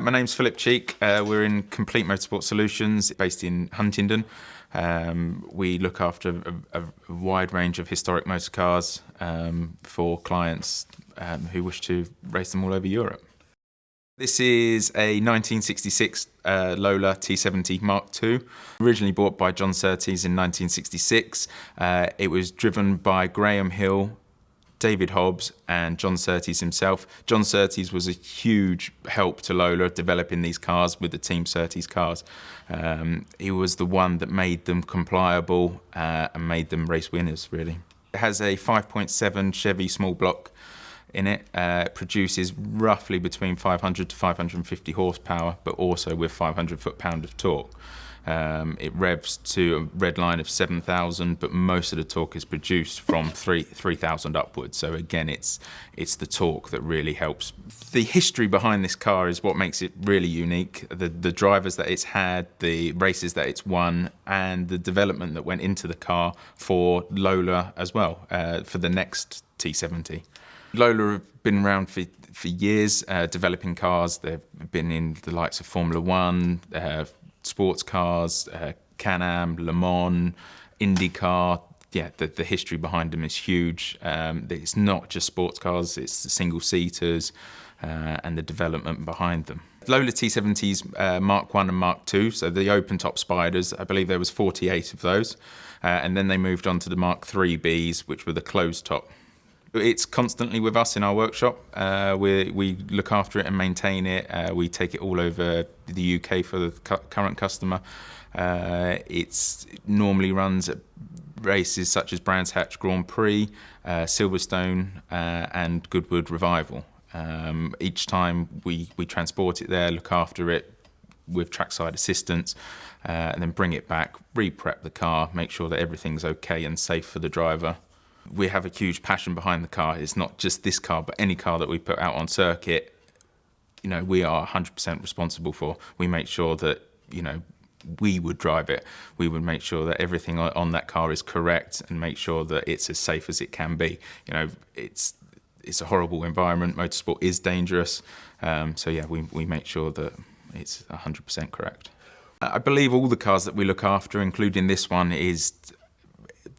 My name's Philip Cheek. We're in Complete Motorsport Solutions, based in Huntingdon. We look after a wide range of historic motor cars for clients who wish to race them all over Europe. This is a 1966 Lola T70 Mark II, originally bought by John Surtees in 1966. It was driven by Graham Hill, David Hobbs and John Surtees himself. John Surtees was a huge help to Lola developing these cars with the Team Surtees cars. He was the one that made them compliable and made them race winners, really. It has a 5.7 Chevy small block in it. It produces roughly between 500 to 550 horsepower, but also with 500 foot-pound of torque. It revs to a red line of 7,000, but most of the torque is produced from 3,000 upwards. So again, it's the torque that really helps. The history behind this car is what makes it really unique. The drivers that it's had, the races that it's won, and the development that went into the car for Lola as well, for the next T70. Lola have been around for years, developing cars. They've been in the likes of Formula One, sports cars, Can-Am, Le Mans, IndyCar. Yeah, the history behind them is huge. It's not just sports cars, it's the single-seaters and the development behind them. Lola T70s Mark I and Mark II, so the open-top spiders, I believe there was 48 of those. And then they moved on to the Mark III Bs, which were the closed-top. It's constantly with us in our workshop. We look after it and maintain it. We take it all over the UK for the current customer. It normally runs at races such as Brands Hatch Grand Prix, Silverstone and Goodwood Revival. Each time we transport it there, look after it with trackside assistance, and then bring it back, re-prep the car, make sure that everything's okay and safe for the driver. We have a huge passion behind the car. It's not just this car, but any car that we put out on circuit, we are 100% responsible for. We make sure that, we would drive it. We would make sure that everything on that car is correct and make sure that it's as safe as it can be. It's a horrible environment. Motorsport is dangerous. So yeah, we make sure that it's 100% correct. I believe all the cars that we look after, including this one, is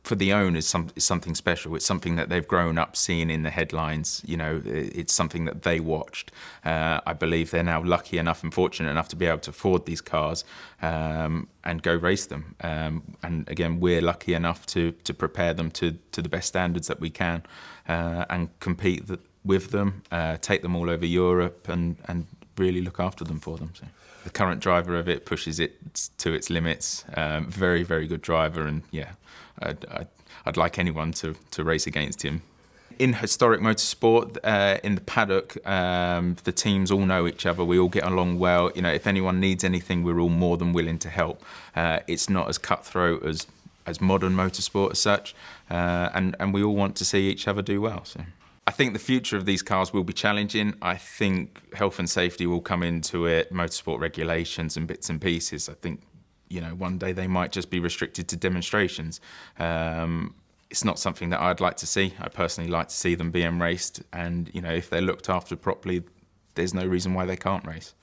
for the owners, is something special. It's something that they've grown up seeing in the headlines. It's something that they watched. I believe they're now lucky enough and fortunate enough to be able to afford these cars and go race them. And again, we're lucky enough to prepare them to the best standards that we can and compete with them, take them all over Europe and really look after them for them. So the current driver of it pushes it to its limits. Very, very good driver, and yeah, I'd like anyone to race against him. In historic motorsport, in the paddock, the teams all know each other. We all get along well. If anyone needs anything, we're all more than willing to help. It's not as cutthroat as modern motorsport as such, and we all want to see each other do well. So I think the future of these cars will be challenging. I think health and safety will come into it, motorsport regulations and bits and pieces. I think, one day they might just be restricted to demonstrations. It's not something that I'd like to see. I personally like to see them being raced, and if they're looked after properly, there's no reason why they can't race.